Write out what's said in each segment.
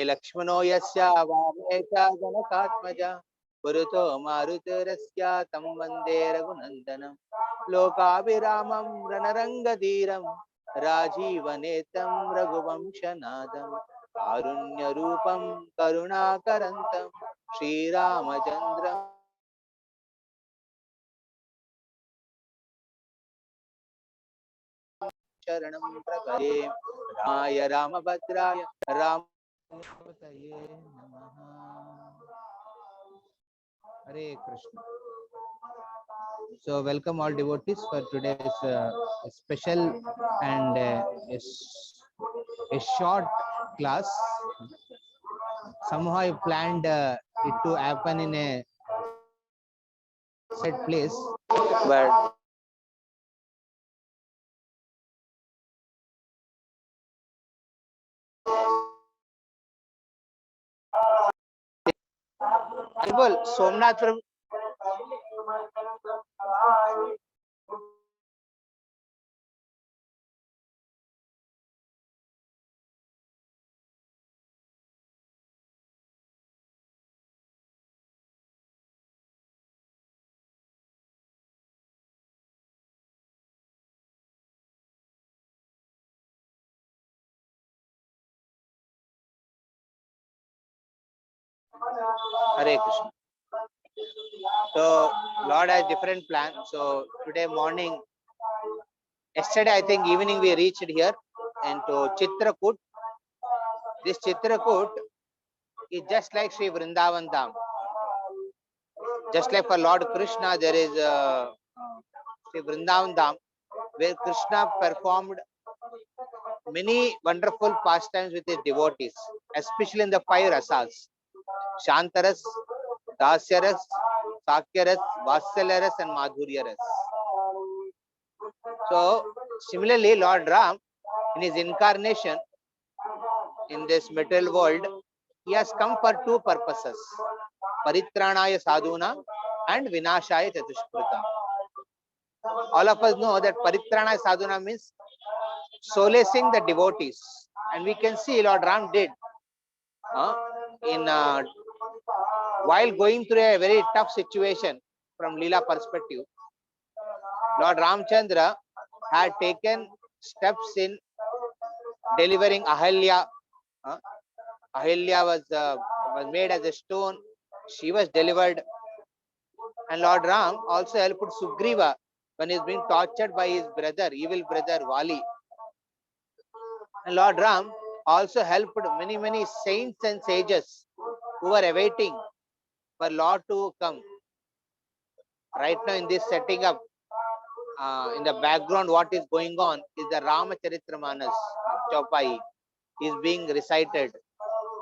Lakshmano yasya vamecha janakatmaja Puruto marutarasya tam vande raghunandanam Lokabhiramam ranarangadiram Rajivanetam raghuvamshanadam Karunya rupam karunakarantam Shri Ramachandram Sharanam Prakaye Ramaya Ramabhadraya Ramataye Namaha. Hare Krishna. So welcome all devotees for today's special and a short class. Somehow I planned it to happen in a set place, but Somnath from Hare Krishna. So Lord has different plans. So today morning, yesterday I think evening we reached here into Chitrakut. This Chitrakut is just like Sri Vrindavan Dham. Just like for Lord Krishna, there is Sri Vrindavan Dham, where Krishna performed many wonderful pastimes with his devotees, especially in the five rasas: Shantaras, Dasyaras, Sakyaras, Vatsalyaras, and Madhuryaras. So, similarly, Lord Ram, in his incarnation in this material world, he has come for two purposes: Paritranaya Sadhuna and Vinashaya Chatushkrita. All of us know that Paritranaya Sadhuna means solacing the devotees, and we can see Lord Ram did in while going through a very tough situation from Leela perspective. Lord Ramchandra had taken steps in delivering Ahalya. Ahalya was made as a stone. She was delivered, and Lord Ram also helped Sugriva when he is being tortured by his brother, evil brother Vali. And Lord Ram also helped many saints and sages who were awaiting for Lord to come. Right now in this setting up, in the background what is going on is the Ramacharitra Chaupai is being recited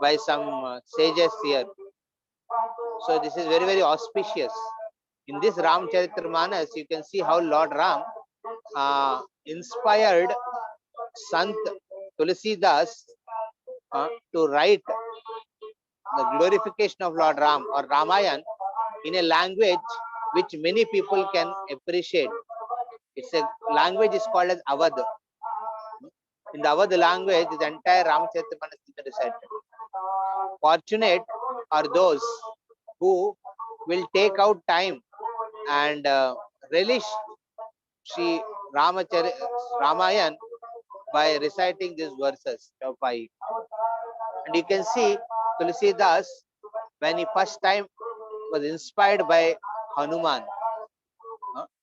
by some sages here. So this is very auspicious. In this Ramacharitra you can see how Lord Ram inspired Sant Tulsidas to write the glorification of Lord Ram or Ramayan in a language which many people can appreciate. It's a language is called as Awadh. In the Awadh language, the entire Ramacharitra is recited. Fortunate are those who will take out time and relish Sri Ramayan by reciting these verses. And you can see Tulsidas, when he first time was inspired by Hanuman,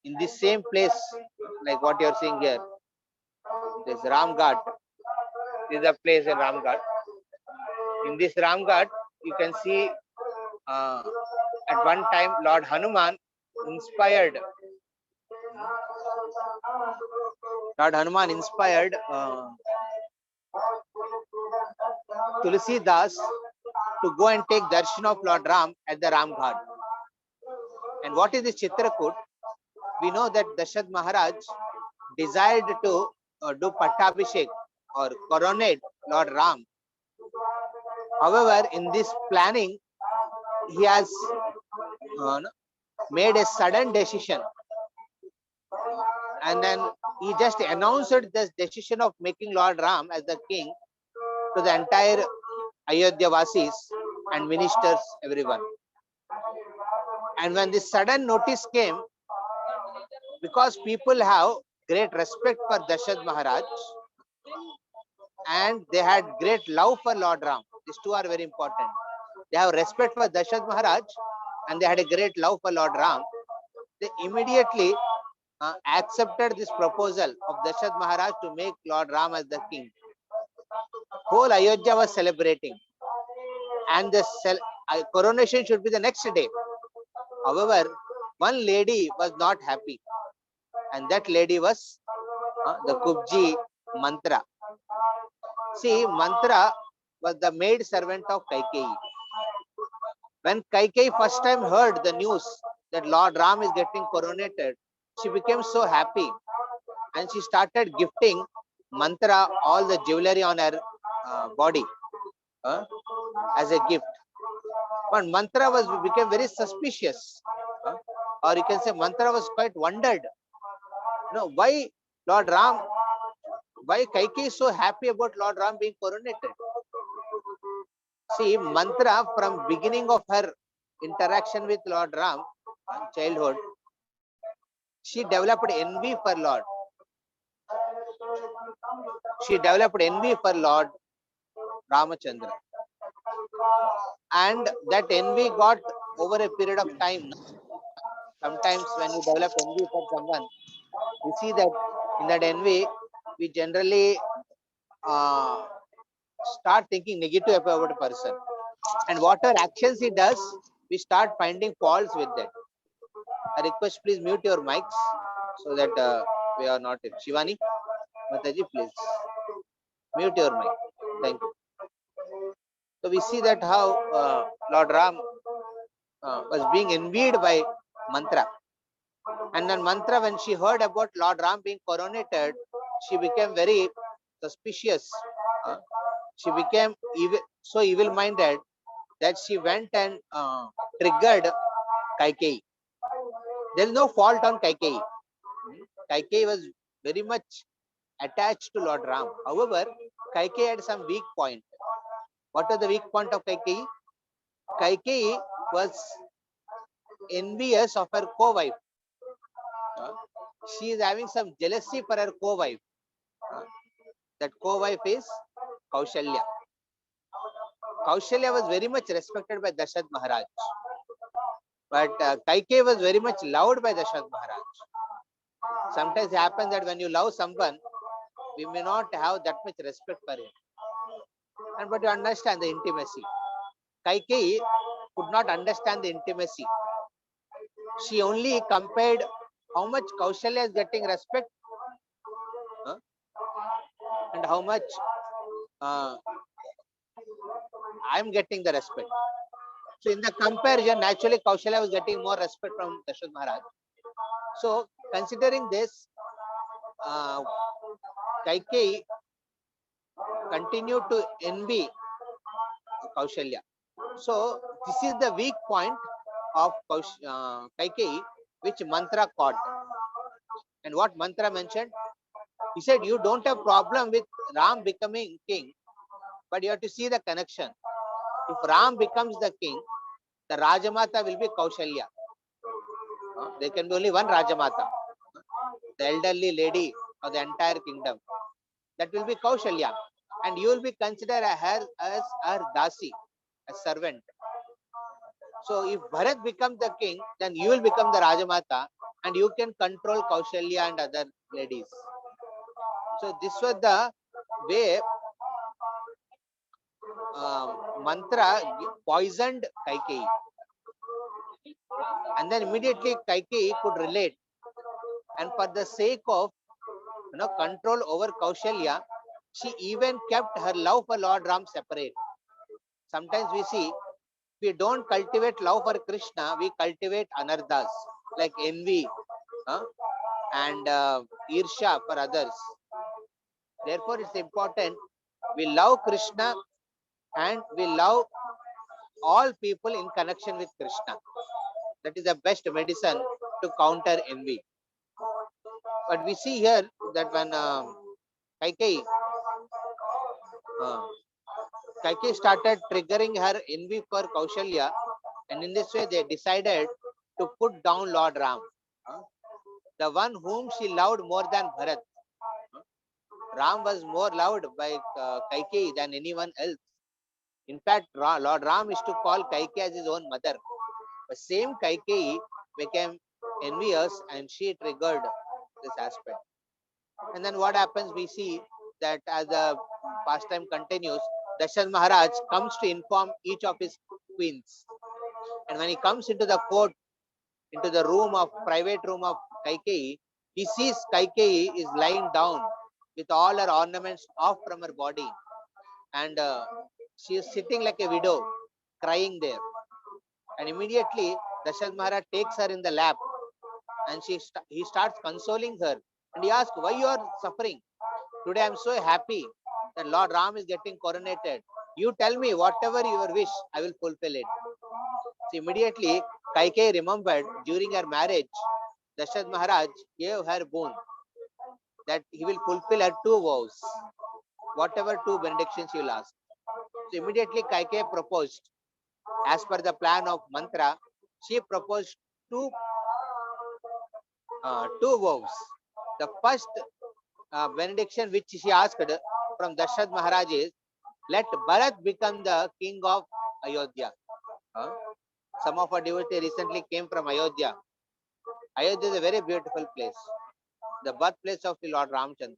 in this same place, like what you are seeing here, this Ramghat. This is a place in Ramghat. In this Ramghat, you can see at one time Lord Hanuman inspired Tulsidas to go and take darshan of Lord Ram at the Ramghat. And what is this Chitrakut? We know that Dashad Maharaj desired to do Pattabhishek or coronate Lord Ram. However, in this planning, he has made a sudden decision, and then he just announced this decision of making Lord Ram as the king to the entire Ayodhya Vasis and ministers, everyone. And when this sudden notice came, because people have great respect for Dashad Maharaj and they had great love for Lord Ram. These two are very important. They have respect for Dashad Maharaj and they had a great love for Lord Ram. They immediately accepted this proposal of Dashad Maharaj to make Lord Ram as the king. Whole Ayodhya was celebrating, and the coronation should be the next day. However, one lady was not happy, and that lady was the Kubji Mantra. See, Mantra was the maid servant of Kaikeyi. When Kaikeyi first time heard the news that Lord Ram is getting coronated, she became so happy and she started gifting Mantra all the jewelry on her body as a gift. But Mantra became very suspicious, or you can say Mantra was quite wondered. Why Lord Ram, why Kaikeyi is so happy about Lord Ram being coronated? See, Mantra from beginning of her interaction with Lord Ram in childhood, she developed envy for Lord. She developed envy for Lord Ramachandra. And that envy got over a period of time. Sometimes when you develop envy for someone, you see that in that envy, we generally start thinking negative about a person. And whatever actions he does, we start finding faults with that. I request please mute your mics so that we are not. Shivani, Mataji, please mute your mic. Thank you. So we see that how Lord Ram was being envied by Mantra. And then Mantra, when she heard about Lord Ram being coronated, she became very suspicious. She became so evil-minded that she went and triggered Kaikeyi. There is no fault on Kaikeyi. Kaikeyi was very much attached to Lord Ram. However, Kaikeyi had some weak point. What was the weak point of Kaikeyi? Kaikeyi was envious of her co-wife. She is having some jealousy for her co-wife. That co-wife is Kaushalya. Kaushalya was very much respected by Dashad Maharaj. But Kaikeyi was very much loved by Dashad Maharaj. Sometimes it happens that when you love someone, we may not have that much respect for him. But you understand the intimacy. Kaikeyi could not understand the intimacy. She only compared how much Kaushalya is getting respect and how much I am getting the respect. So in the comparison, naturally Kaushalya was getting more respect from Dashrath Maharaj. So considering this, Kaikeyi continued to envy Kaushalya. So this is the weak point of Kaikeyi, which Mantra caught. And what Mantra mentioned? He said, you don't have problem with Ram becoming king, but you have to see the connection. If Ram becomes the king, the Rajamata will be Kaushalya. There can be only one Rajamata, the elderly lady of the entire kingdom. That will be Kaushalya. And you will be considered her as her Dasi, a servant. So if Bharat becomes the king, then you will become the Rajamata and you can control Kaushalya and other ladies. So this was the way Mantra poisoned Kaikeyi. And then immediately Kaikeyi could relate. And for the sake of control over Kaushalya, she even kept her love for Lord Ram separate. Sometimes we see, if we don't cultivate love for Krishna, we cultivate anarthas like envy and irsha for others. Therefore, it's important we love Krishna and we love all people in connection with Krishna. That is the best medicine to counter envy. But we see here that when Kaikeyi Kaikeyi started triggering her envy for Kaushalya, and in this way they decided to put down Lord Ram, the one whom she loved more than Bharat. Ram was more loved by Kaikeyi than anyone else. In fact, Lord Ram used to call Kaikeyi as his own mother. The same Kaikeyi became envious and she triggered this aspect. And then what happens, we see that as the pastime continues, Dasharatha Maharaj comes to inform each of his queens. And when he comes into the court, into the private room of Kaikeyi, he sees Kaikeyi is lying down with all her ornaments off from her body. And she is sitting like a widow, crying there. And immediately, Dasharatha Maharaj takes her in the lap and he starts consoling her. And he asks, why you are suffering? Today I am so happy that Lord Ram is getting coronated. You tell me whatever your wish, I will fulfill it. So immediately, Kaikeyi remembered during her marriage, Dasharatha Maharaj gave her boon that he will fulfill her 2 vows, whatever 2 benedictions she will ask. So immediately Kaikeyi proposed, as per the plan of mantra, she proposed two vows. The first benediction which she asked from Dasharatha Maharaj is, let Bharat become the king of Ayodhya. Some of our devotees recently came from Ayodhya. Ayodhya is a very beautiful place, the birthplace of Lord Ramchandra.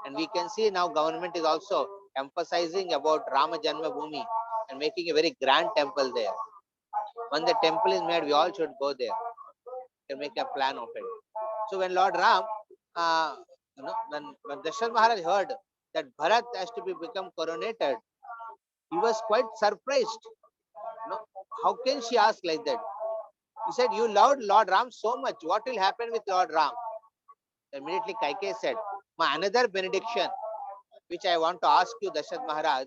And we can see now government is also emphasizing about Rama Janma Bhoomi and making a very grand temple there. When the temple is made, we all should go there to make a plan of it. So when Lord Ram, when Dasharatha Maharaj heard that Bharat has to become coronated, he was quite surprised. How can she ask like that? He said, you loved Lord Ram so much. What will happen with Lord Ram? Immediately Kaikeyi said, my another benediction which I want to ask you, Dasharatha Maharaj,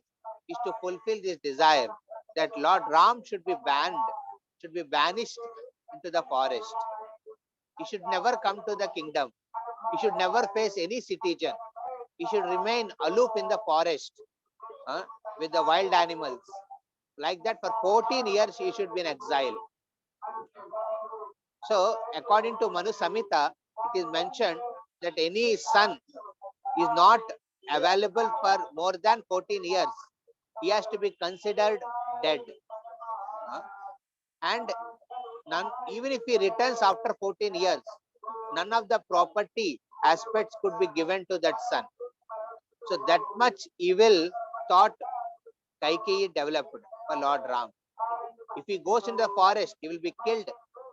is to fulfill this desire that Lord Ram should be banished into the forest. He should never come to the kingdom. He should never face any citizen. He should remain aloof in the forest with the wild animals. Like that, for 14 years, he should be in exile. So, according to Manu Samhita, it is mentioned that any son is not available for more than 14 years. He has to be considered dead. And even if he returns after 14 years, none of the property aspects could be given to that son. So that much evil thought Kaikeyi developed for Lord Ram. If he goes into the forest, he will be killed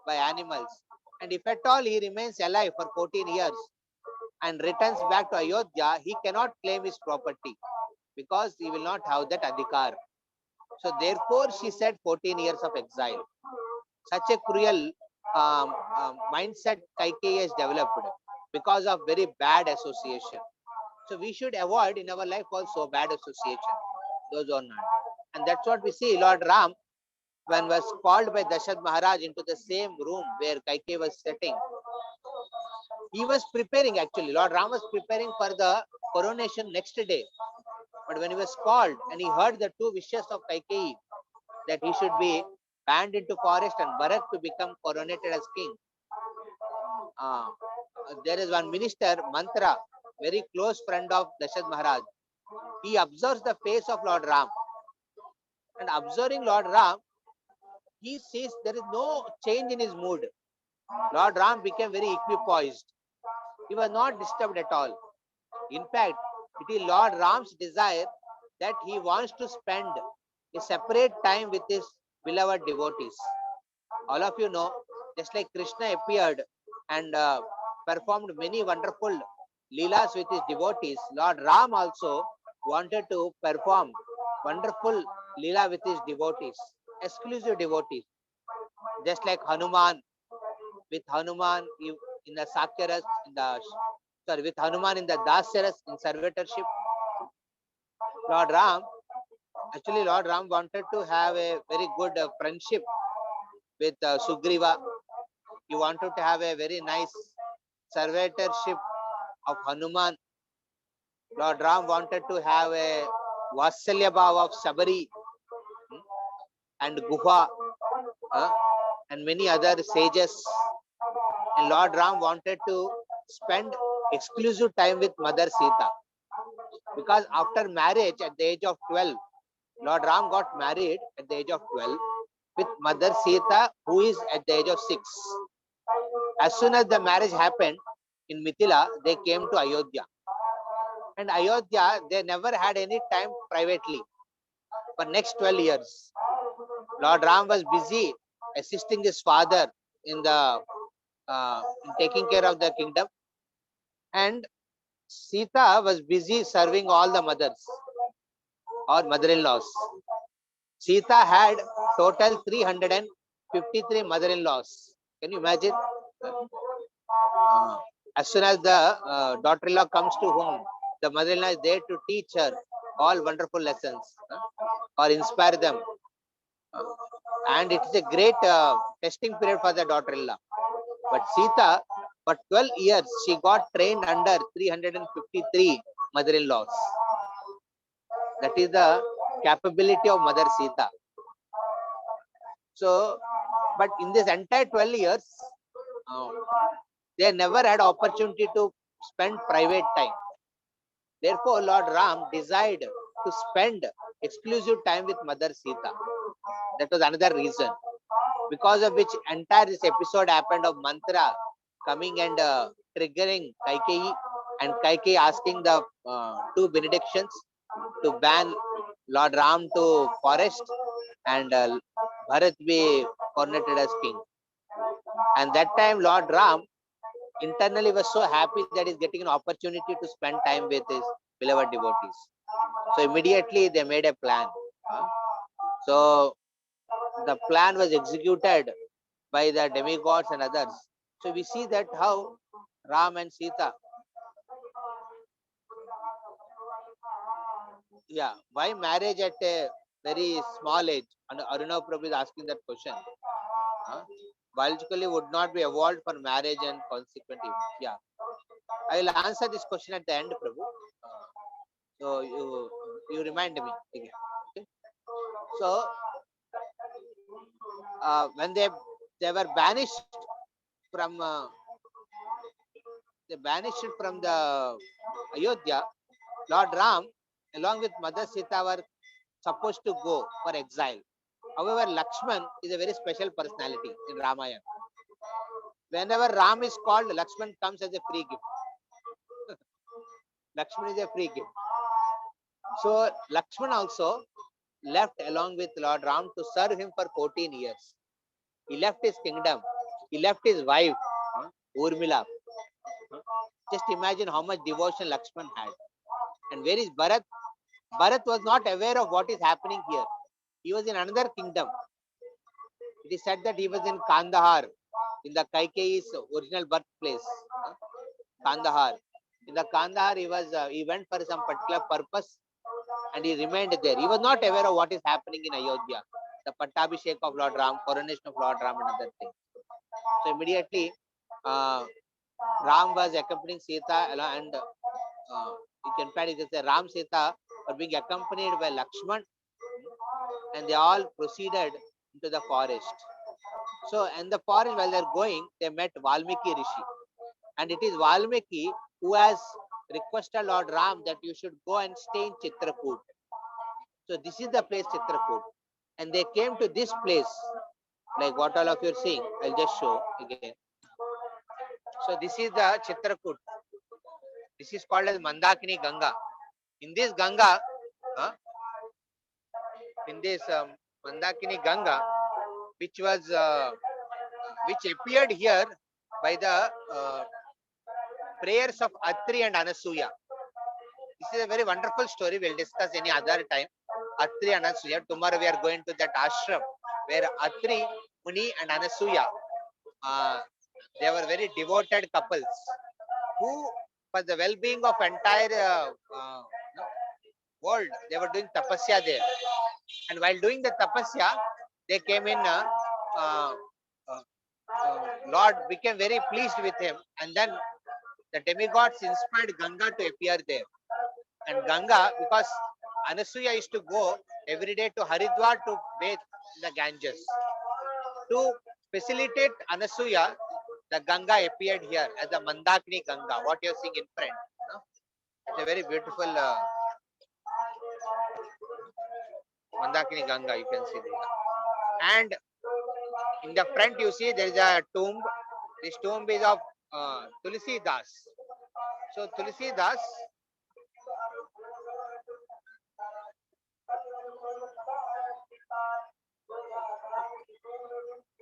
by animals. And if at all he remains alive for 14 years and returns back to Ayodhya, he cannot claim his property because he will not have that adhikar. So therefore, she said 14 years of exile. Such a cruel mindset Kaikeyi has developed because of very bad association. So we should avoid in our life also bad association. Those are not. And that's what we see Lord Ram, when was called by Dasharatha Maharaj into the same room where Kaikeyi was sitting. He was preparing actually. Lord Ram was preparing for the coronation next day. But when he was called and he heard the 2 wishes of Kaikeyi, that he should be banned into forest and Bharat to become coronated as king. There is one minister, Mantra, very close friend of Dasharatha Maharaj. He observes the face of Lord Ram. And observing Lord Ram, he sees there is no change in his mood. Lord Ram became very equipoised. He was not disturbed at all. In fact, it is Lord Ram's desire that he wants to spend a separate time with his beloved devotees. All of you know, just like Krishna appeared and performed many wonderful leelas with his devotees, Lord Ram also wanted to perform wonderful leela with his devotees, exclusive devotees. Just like Hanuman, with Hanuman in the Sakyaras, with Hanuman in the Dasyaras in servitorship. Lord Ram wanted to have a very good friendship with Sugriva. He wanted to have a very nice servitorship of Hanuman. Lord Ram wanted to have a Vasalya Bhava of Sabari and Guha and many other sages. And Lord Ram wanted to spend exclusive time with Mother Sita. Because after marriage at the age of 12, Lord Ram got married at the age of 12 with Mother Sita, who is at the age of 6. As soon as the marriage happened in Mithila, they came to Ayodhya. And Ayodhya, they never had any time privately for next 12 years. Lord Ram was busy assisting his father in the in taking care of the kingdom, and Sita was busy serving all the mothers or mother-in-laws. Sita had total 353 mother-in-laws. Can you imagine? As soon as the daughter-in-law comes to home, the mother-in-law is there to teach her all wonderful lessons or inspire them. And it is a great testing period for the daughter-in-law. But Sita, for 12 years, she got trained under 353 mother-in-laws. That is the capability of Mother Sita. So, but in this entire 12 years, they never had opportunity to spend private time. Therefore, Lord Ram desired to spend exclusive time with Mother Sita. That was another reason, because of which entire this episode happened of mantra coming and triggering Kaikeyi, and Kaikeyi asking the two benedictions to ban Lord Ram to forest and Bharat be coronated as king. And that time Lord Ram internally was so happy that he's getting an opportunity to spend time with his beloved devotees. So immediately they made a plan. So the plan was executed by the demigods and others. So we see that how Ram and Sita. Yeah, why marriage at a very small age? And Aruna Prabhu is asking that question. Biologically would not be evolved for marriage and consequent events. Yeah, I will answer this question at the end, Prabhu. So you remind me again. Okay? So when they were banished from the Ayodhya, Lord Ram along with Mother Sita were supposed to go for exile. However, Lakshman is a very special personality in Ramayana. Whenever Ram is called, Lakshman comes as a free gift. Lakshman is a free gift. So Lakshman also left along with Lord Ram to serve him for 14 years. He left his kingdom. He left his wife, Urmila. Just imagine how much devotion Lakshman had. And where is Bharat? Bharat was not aware of what is happening here. He was in another kingdom. It is said that he was in Kandahar, in the Kaikeyi's original birthplace, Kandahar. In the Kandahar, he went for some particular purpose and he remained there. He was not aware of what is happening in Ayodhya, the Pattabhishek of Lord Ram, coronation of Lord Ram and other things. So immediately, Ram was accompanying Sita and you can find it as Ram Sita were being accompanied by Lakshman, and they all proceeded into the forest. So in the forest while they're going, they met Valmiki Rishi. And it is Valmiki who has requested Lord Ram that you should go and stay in Chitrakut. So this is the place Chitrakut. And they came to this place, like what all of you are seeing. I'll just show again. So this is the Chitrakut. This is called as Mandakini Ganga. In this Ganga, Mandakini Ganga, which appeared here by the prayers of Atri and Anasuya. This is a very wonderful story. We'll discuss any other time. Atri and Anasuya. Tomorrow we are going to that ashram where Atri, Muni and Anasuya, they were very devoted couples who, for the well-being of entire world, they were doing tapasya there. And while doing the tapasya, they came in, Lord became very pleased with him, and then the demigods inspired Ganga to appear there. And Ganga, because Anasuya used to go every day to Haridwar to bathe in the Ganges. To facilitate Anasuya, the Ganga appeared here as the Mandakini Ganga, what you are seeing in front. You know? It's a very beautiful Mandakini Ganga, you can see there. And in the front, you see there is a tomb. This tomb is of Tulsi Das. So Tulsi Das,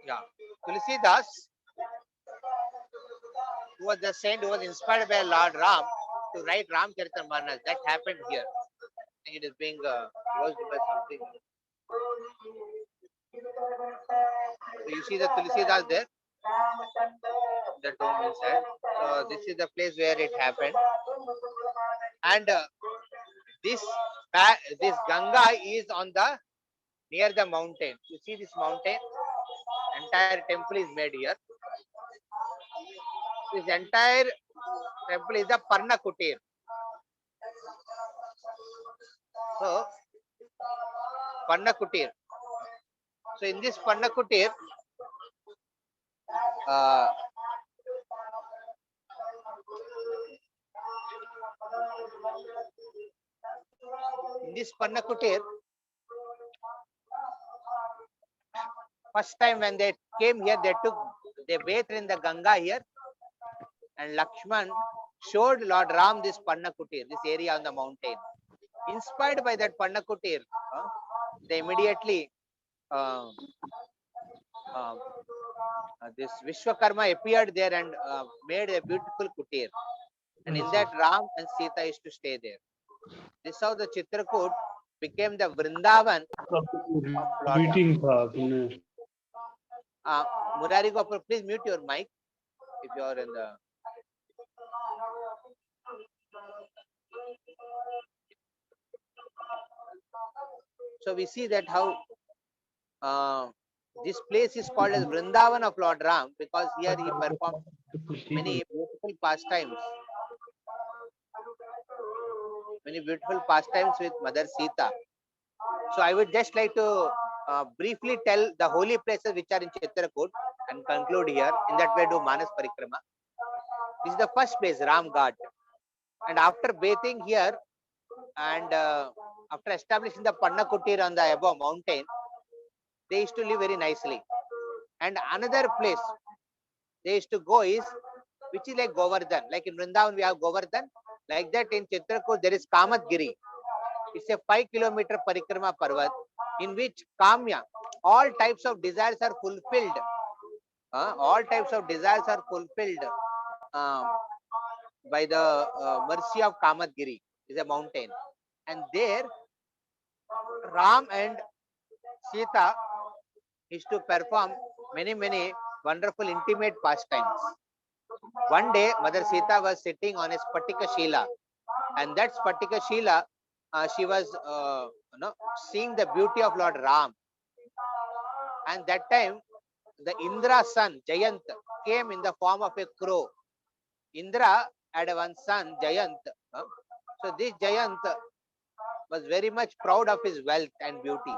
yeah, Tulsi Das, who was the saint who was inspired by Lord Ram to write Ramcharitamanas. That happened here. I think it is being closed by something. So you see the Tulsi Das there, the tomb inside. So this is the place where it happened. And this this Ganga is on the near the mountain. You see this mountain? Entire temple is made here. This entire temple is the Parna Kutir. So Parna Kutir. So in this Parna Kutir, uh, in this Parna Kutir, first time when they came here, they bathed in the Ganga here, and Lakshman showed Lord Ram this Parna Kutir, this area on the mountain. Inspired by that Parna Kutir, they immediately this Vishwakarma appeared there and made a beautiful kutir. And in that Ram and Sita used to stay there. This is how the Chitrakut became the Vrindavan of Lord Ram. Murari Gopal, please mute your mic if you are in the. So we see that how this place is called as Vrindavan of Lord Ram because here he performed many beautiful pastimes. Many beautiful pastimes with Mother Sita. So I would just like to briefly tell the holy places which are in Chitrakut and conclude here. In that way, do Manas Parikrama. This is the first place, Ram Ghat. And after bathing here and after establishing the Panna Kutir on the above mountain, they used to live very nicely. And another place they used to go is, which is like Govardhan. Like in Vrindavan, we have Govardhan. Like that in Chitrakut, there is Kamatgiri. It's a 5-kilometer parikrama parvat in which Kamya, all types of desires are fulfilled. All types of desires are fulfilled by the mercy of Kamatgiri. Is a mountain. And there, Ram and Sita is to perform many wonderful intimate pastimes. One day, Mother Sita was sitting on a Spatika Shila, and that Spatika Shila, she was seeing the beauty of Lord Ram. And that time, the Indra's son, Jayant, came in the form of a crow. Indra had one son, Jayant. So this Jayant was very much proud of his wealth and beauty.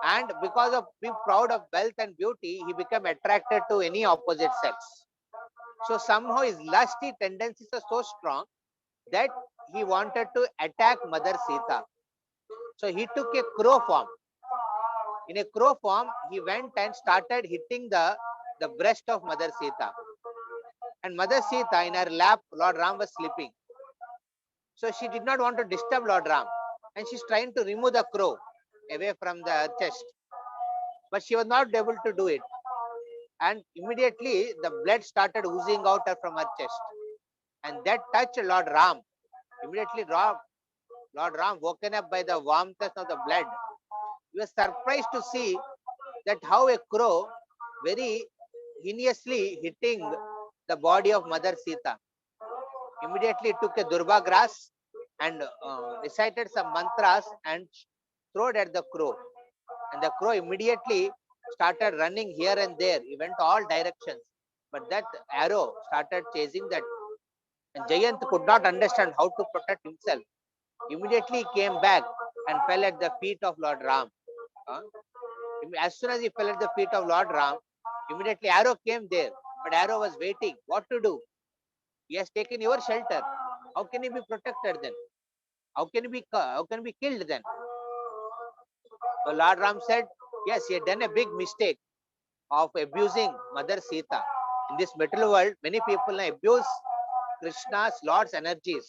And because of being proud of wealth and beauty, he became attracted to any opposite sex. So somehow his lusty tendencies are so strong that he wanted to attack Mother Sita. So he took a crow form. In a crow form, he went and started hitting the breast of Mother Sita. And Mother Sita, in her lap, Lord Ram was sleeping. So she did not want to disturb Lord Ram. And she's trying to remove the crow away from the chest. But she was not able to do it. And immediately the blood started oozing out from her chest. And that touched Lord Ram. Immediately Lord Ram, woken up by the warmth of the blood, he was surprised to see that how a crow very heinously hitting the body of Mother Sita. Immediately took a durba grass and recited some mantras and threw it at the crow. And the crow immediately started running here and there. He went all directions. But that arrow started chasing that. And Jayant could not understand how to protect himself. Immediately he came back and fell at the feet of Lord Ram. Huh? As soon as he fell at the feet of Lord Ram, immediately arrow came there. But arrow was waiting. What to do? He has taken your shelter. How can he be protected then? How can he be killed then? So Lord Ram said, yes, he had done a big mistake of abusing Mother Sita. In this material world, many people abuse Krishna's Lord's energies.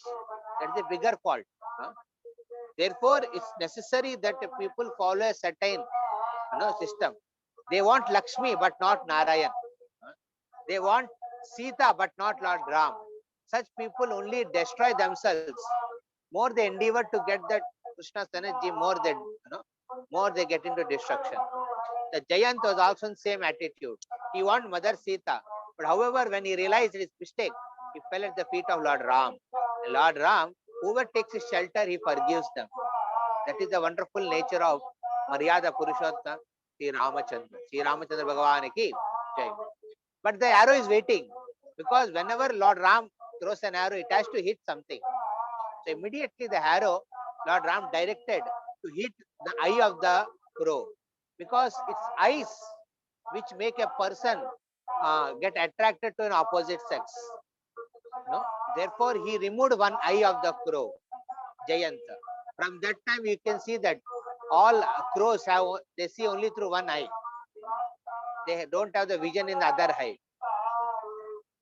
That is a bigger fault. Huh? Therefore, it's necessary that people follow a certain system. They want Lakshmi but not Narayan. Huh? They want Sita but not Lord Ram. Such people only destroy themselves. More they endeavor to get that Krishna's energy, more they get into destruction. The Jayant was also in same attitude. He wanted Mother Sita. But however, when he realized his mistake, he fell at the feet of Lord Ram. And Lord Ram, whoever takes his shelter, he forgives them. That is the wonderful nature of Maryada Purushottam, Sri Ramachandra. Sri Ramachandra Bhagavan ki Jai. But the arrow is waiting. Because whenever Lord Ram throws an arrow, it has to hit something. So immediately the arrow, Lord Ram directed to hit the eye of the crow. Because it's eyes which make a person get attracted to an opposite sex. No? Therefore, he removed one eye of the crow, Jayanta. From that time, you can see that all crows they see only through one eye. They don't have the vision in the other eye.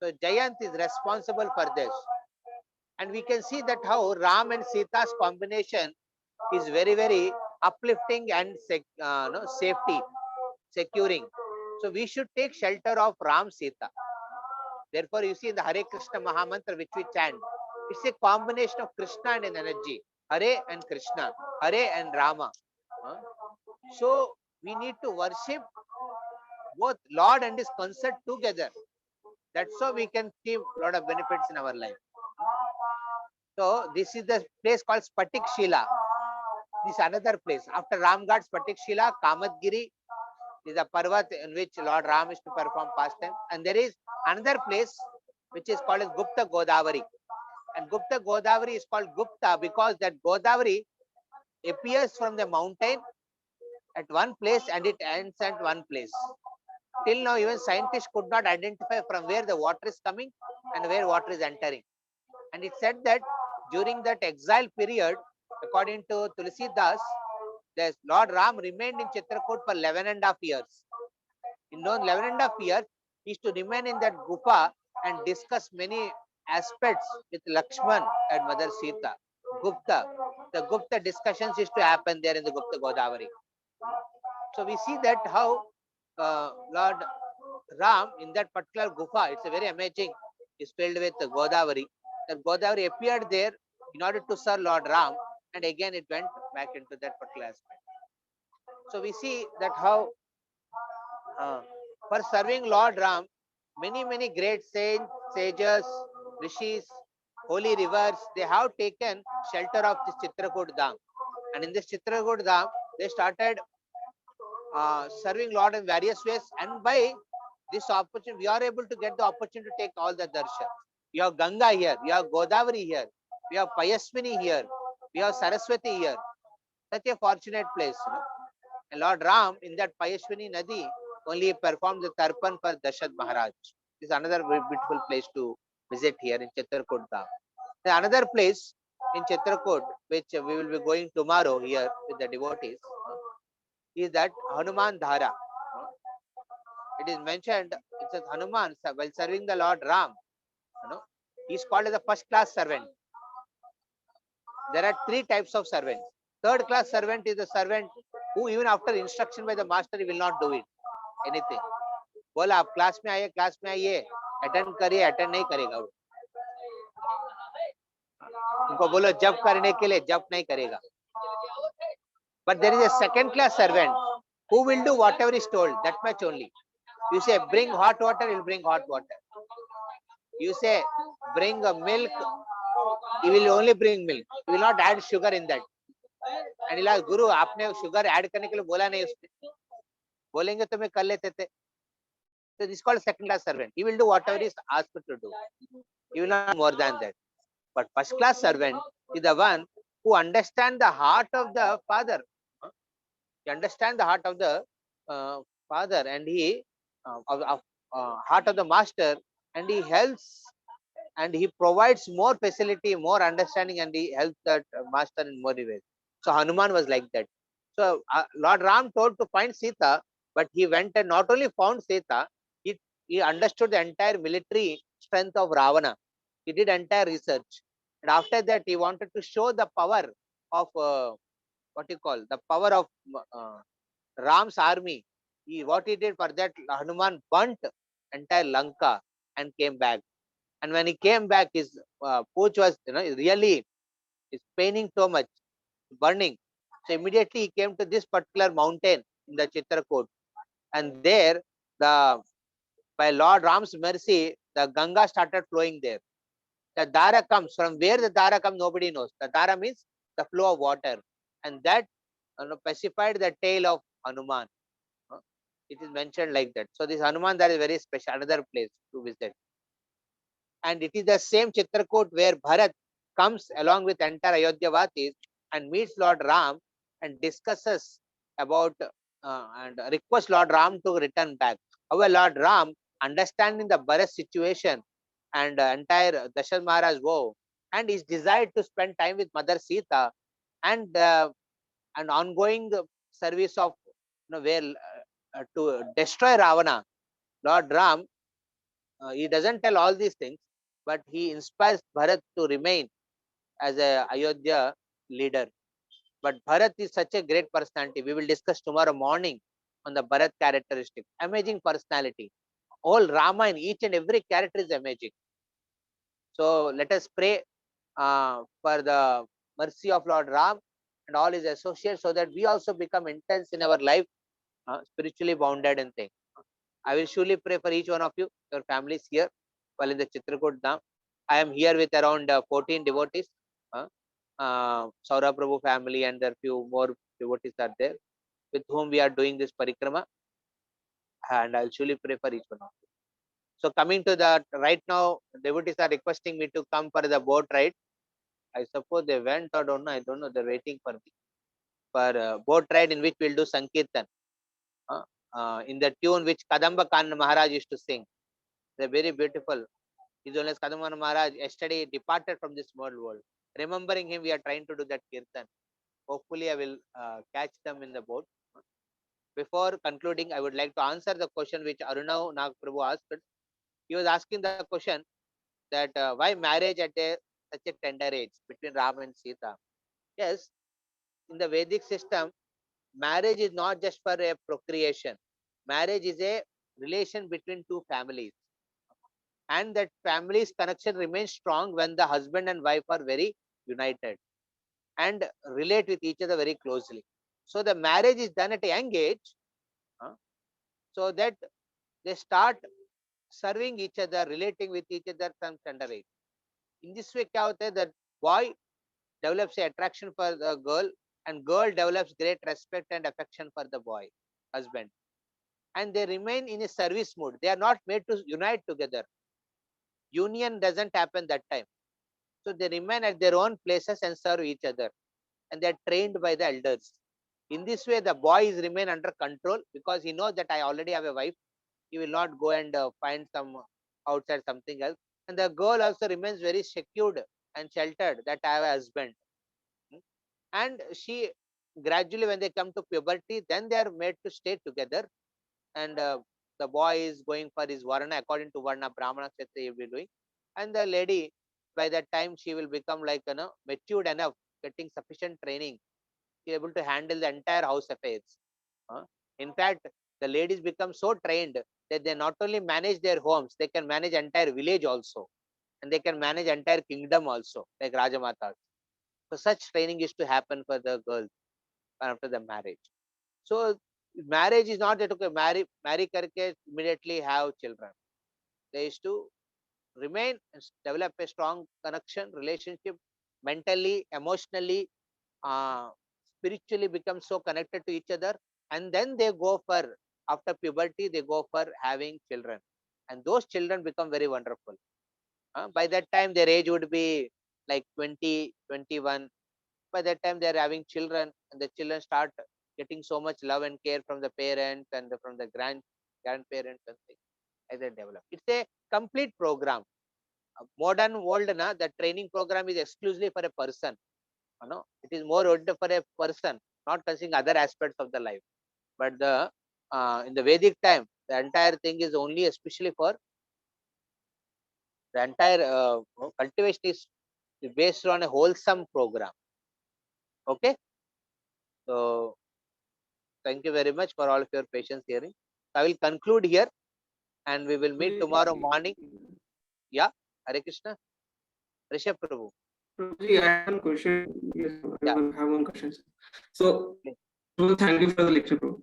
So Jayant is responsible for this. And we can see that how Ram and Sita's combination is very, very uplifting and safety, securing. So we should take shelter of Ram Sita. Therefore, you see in the Hare Krishna Mahamantra which we chant, it's a combination of Krishna and an energy. Hare and Krishna, Hare and Rama. So we need to worship both Lord and his concert together. That's how we can see a lot of benefits in our life. So this is the place called Spatik Shila. This is another place. After Ramgarh, Spatik Shila, Kamatgiri is a parvat in which Lord Ram is to perform pastime. And there is another place which is called as Gupta Godavari. And Gupta Godavari is called Gupta because that Godavari appears from the mountain at one place and it ends at one place. Till now, even scientists could not identify from where the water is coming and where water is entering. And it said that during that exile period, according to Tulsidas, the Lord Ram remained in Chitrakut for 11.5 years. In those 11.5 years, he used to remain in that gufa and discuss many aspects with Lakshman and Mother Sita. Gupta. The Gupta discussions used to happen there in the Gupta Godavari. So we see that how Lord Ram in that particular gufa, it's a very amazing, is filled with Godavari. The Godavari appeared there in order to serve Lord Ram, and again it went back into that particular aspect. So we see that how for serving Lord Ram, many great saints, sages, rishis, holy rivers, they have taken shelter of this Chitrakut Dham. And in this Chitrakut Dham, they started serving Lord in various ways. And by this opportunity, we are able to get the opportunity to take all the darshan. We have Ganga here, we have Godavari here, we have Payaswini here, we have Saraswati here. Such a fortunate place. And Lord Ram in that Payaswini Nadi only performed the Tarpan for Dashath Maharaj. This is another very beautiful place to visit here in Chitrakut Dham. Another place in Chitrakut, which we will be going tomorrow here with the devotees, is that Hanuman Dhara. It is mentioned, it says Hanuman, while serving the Lord Ram, he is called as a first class servant. There are three types of servants. Third class servant is the servant who even after instruction by the master he will not do it. Anything. बोला आप class में आइए attend करिए attend नहीं करेगा वो उनको बोलो जब करने के लिए जब नहीं करेगा. But there is a second class servant who will do whatever is told, that much only. You say bring hot water, he will bring hot water. You say bring a milk, he will only bring milk. He will not add sugar in that. And he'll ask, Guru, आपने sugar add करने के लिए बोला नहीं उसने. बोलेंगे तो मैं कर लेते थे. So this is called second class servant. He will do whatever he is asked to do. He will not more than that. But first class servant is the one who understand the heart of the father. He understand the heart of the uh, father, and he of heart of the master, and he helps and he provides more facility, more understanding, and he helps that master in more ways. So Hanuman was like that. So Lord Ram told to find Sita, but he went and not only found Sita, he understood the entire military strength of Ravana. He did entire research, and after that he wanted to show the power of what you call the power of uh, Ram's army. What he did for that, Hanuman burnt entire Lanka and came back. And when he came back, his pooch was really is paining so much, burning. So immediately he came to this particular mountain in the Chitrakut, and there the by Lord Ram's mercy, the Ganga started flowing there. The Dara comes from where the Dara comes, nobody knows. The Dara means the flow of water, and that pacified the tale of Hanuman. Uh, It is mentioned like that. So this Hanuman, that is very special, another place to visit. And it is the same Chitrakut where Bharat comes along with entire Ayodhyavatis and meets Lord Ram and discusses about and requests Lord Ram to return back. However, Lord Ram, understanding the Bharat situation and entire Dasharath Maharaj woe, and his desire to spend time with Mother Sita and ongoing service of where to destroy Ravana, Lord Ram he doesn't tell all these things, but he inspires Bharat to remain as a Ayodhya leader. But Bharat is such a great personality. We will discuss tomorrow morning on the Bharat characteristic. Amazing personality. All Rama in each and every character is amazing. So let us pray for the mercy of Lord Ram and all his associates so that we also become intense in our life, spiritually bounded and things. I will surely pray for each one of you, your families here, while in the Chitrakut Dham. I am here with around 14 devotees. Saurabh Prabhu family and there few more devotees are there with whom we are doing this parikrama, and I'll surely pray for each one of you. So coming to that, right now, devotees are requesting me to come for the boat ride. I suppose they went or don't know. I don't know. They're waiting for me for boat ride in which we'll do Sankirtan in the tune which Kadamba Khan Maharaj used to sing. They're very beautiful. His Holiness Kadamba Maharaj yesterday departed from this world. Remembering him, we are trying to do that kirtan. Hopefully, I will catch them in the boat. Before concluding, I would like to answer the question which Arunav Nagprabhu asked. He was asking the question that why marriage at such a tender age between Ram and Sita? Yes, in the Vedic system, marriage is not just for a procreation. Marriage is a relation between two families, and that family's connection remains strong when the husband and wife are very united and relate with each other very closely. So the marriage is done at a young age, uh, so that they start serving each other, relating with each other from tender age. In this way, क्या होता है that boy develops a attraction for the girl, and girl develops great respect and affection for the boy husband, and they remain in a service mood. They are not made to unite together. Union doesn't happen that time. So they remain at their own places and serve each other, and they are trained by the elders. In this way, the boy is remain under control because he knows that I already have a wife. He will not go and find some outside something else. And the girl also remains very secured and sheltered that I have a husband. And she gradually, when they come to puberty, then they are made to stay together. And the boy is going for his varna according to varna brahmana kshetra he will be doing, and the lady by that time she will become like matured enough, getting sufficient training, she able to handle the entire house affairs. In fact, the ladies become so trained that they not only manage their homes, they can manage entire village also, and they can manage entire kingdom also, like Rajamatas. So such training is to happen for the girls after the marriage. So marriage is not that okay, marry karke immediately have children. They is to remain and develop a strong connection, relationship, mentally, emotionally, uh, spiritually become so connected to each other, and then they go for after puberty they go for having children, and those children become very wonderful. By that time their age would be like 20, 21, By that time, they are having children, and the children start getting so much love and care from the parents and from the grandparents and things as they develop. It's a complete program. Modern world, na, the training program is exclusively for a person. It is more oriented for a person, not considering other aspects of the life. But the in the Vedic time, the entire thing is only especially for the entire cultivation is based on a wholesome program. Okay, so thank you very much for all of your patience hearing. I will conclude here, and we will meet tomorrow morning. Yeah, Hare Krishna, Rishabh Prabhu. Prabhuji, I have one question. Yes, I Yeah, have one question. So, please. thank you for the lecture, Prabhu.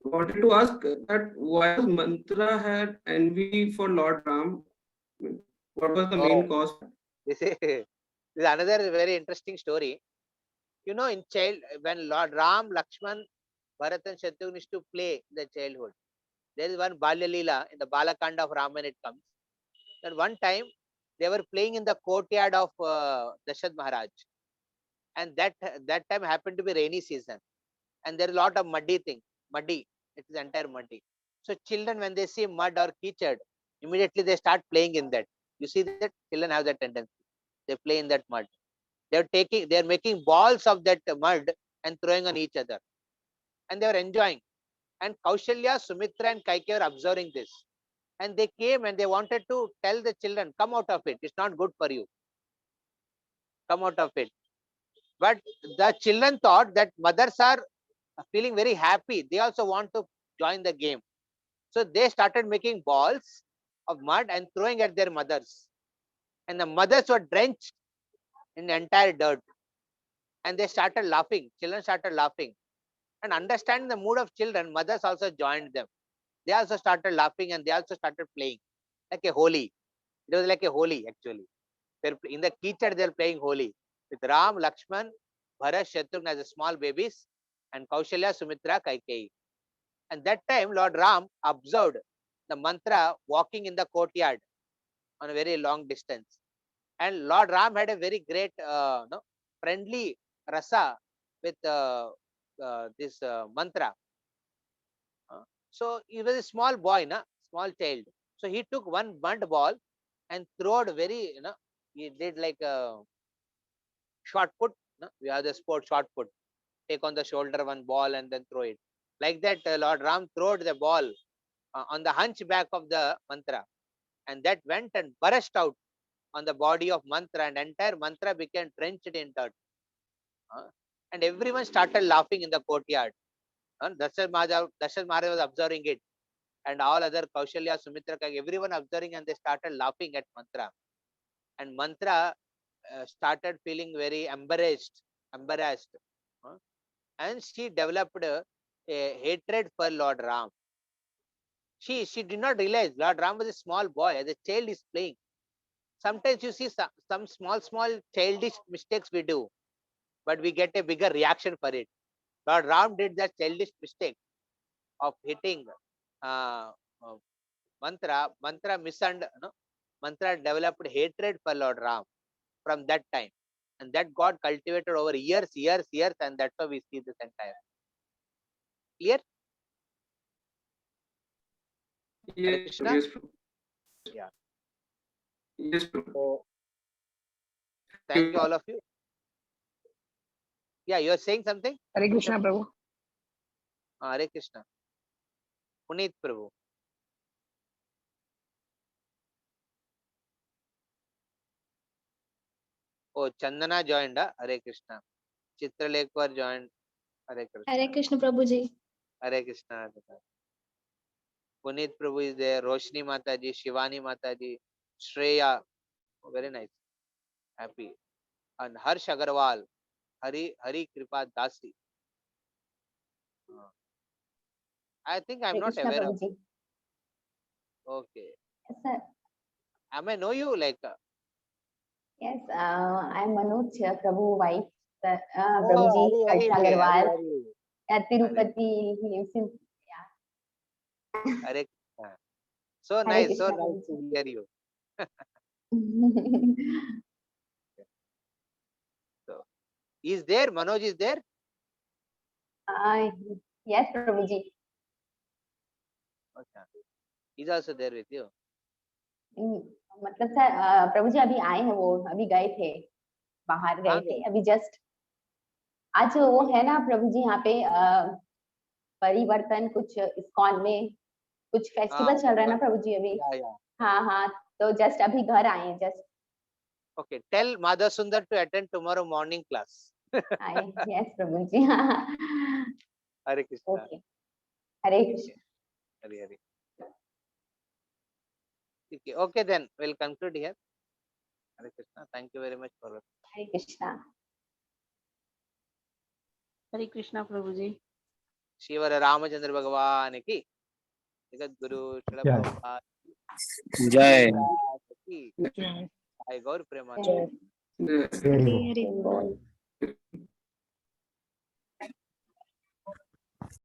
Wanted to ask that why does mantra had envy for Lord Ram? What was the main Oh, cause? this is another very interesting story. In child, when Lord Ram, Lakshman, Bharat and Shatrughan used to play in the childhood, there is one Balya Leela in the Balakanda of Ramayana. It comes that one time they were playing in the courtyard of Dashad Maharaj, and that time happened to be rainy season, and there is a lot of muddy. It is entire muddy. So children, when they see mud or kichad, immediately they start playing in that. You see that children have that tendency. They play in that mud. They're making balls of that mud and throwing on each other, and they were enjoying. And Kaushalya, Sumitra, and Kaikeyi were observing this. And they came and they wanted to tell the children, come out of it. It's not good for you. Come out of it. But the children thought that mothers are feeling very happy. They also want to join the game. So they started making balls of mud and throwing at their mothers. And the mothers were drenched in the entire dirt. And they started laughing. Children started laughing. And understanding the mood of children, mothers also joined them. They also started laughing and they also started playing like a holy. It was like a holy actually. In the kitchen, they're playing holy with Ram, Lakshman, Bharat, Shatrughan as small babies, and Kaushalya, Sumitra, Kaikeyi. And that time, Lord Ram observed the mantra walking in the courtyard on a very long distance. And Lord Ram had a very great, friendly rasa with this mantra. So he was a small boy, small child. So he took one mud ball and threw it very, he did like a shot put. We have the sport shot put. Take on the shoulder one ball and then throw it. Like that, Lord Ram threw the ball on the hunchback of the mantra, and that went and burst out on the body of mantra, and entire mantra became drenched in dirt. Uh, and everyone started laughing in the courtyard. Dasharatha Maharaj was observing it, and all other Kaushalya, Sumitra, everyone observing, and they started laughing at mantra. And mantra started feeling very embarrassed, uh, and she developed a hatred for Lord Ram. She did not realize Lord Ram was a small boy. As a child is playing. Sometimes you see some small childish mistakes we do, but we get a bigger reaction for it. Lord Ram did that childish mistake of hitting uh, uh, mantra. Mantra developed hatred for Lord Ram from that time, and that got cultivated over years, and that's why we see this entire. Clear? Hare Yes, Krishna? yes, Prabhu. Yeah. Yes, Prabhu. So Thank thank you you. all of you. Yeah, you are saying something? Hare Krishna, Prabhu. Hare Krishna. Puneet Prabhu. Oh, Chandana joined. Hare Krishna. Chitralekar joined. Hare Hare Krishna. Krishna Prabhuji. Hare Krishna. Hare Krishna. Puneet Prabhu is there. Roshni Mataji, Shivani Mataji, Shreya. Oh, very nice. Happy. And Harsh Agarwal. Hari Kripa Dasi. Uh, I think I'm Hare not Krishna aware of you. Prabhuji. Okay. Yes, sir. Am I know you like? Yes, I'm Manoj, Prabhu wife. Oh, Prabhuji, Hari, Harsh Hari, Hari, Agarwal. Hari. Hare, Tirupati, he lives in. Hare Krishna. So Hare nice Krishna to Prabhuji. hear you. So Is there? Manoj is there? Yes, Prabhuji. Okay. He's also there with you. मतलब sir प्रभु जी अभी आए हैं, वो अभी गए थे, बाहर गए थे अभी जस्ट। आज वो है ना प्रभु जी यहाँ पे परिवर्तन कुछ इस्कॉन में कुछ फेस्टिवल चल रहा है ना प्रभु जी अभी। हाँ हाँ, तो जस्ट अभी घर आए हैं just. Okay, tell Madhav Sundar to attend tomorrow morning class. Yes, Prabhu ji. Hare Krishna. Okay, Hare Krishna. Hare Hare. Okay, then we'll conclude here. Hare Krishna. Thank you very much for. हरे कृष्णा। हरे कृष्णा प्रभु जी। शिवर रामचंद्र भगवान की जगत गुरु श्रील प्रभुपाद जय जय गौर प्रेमा। Yeah. हरे हरे बोल।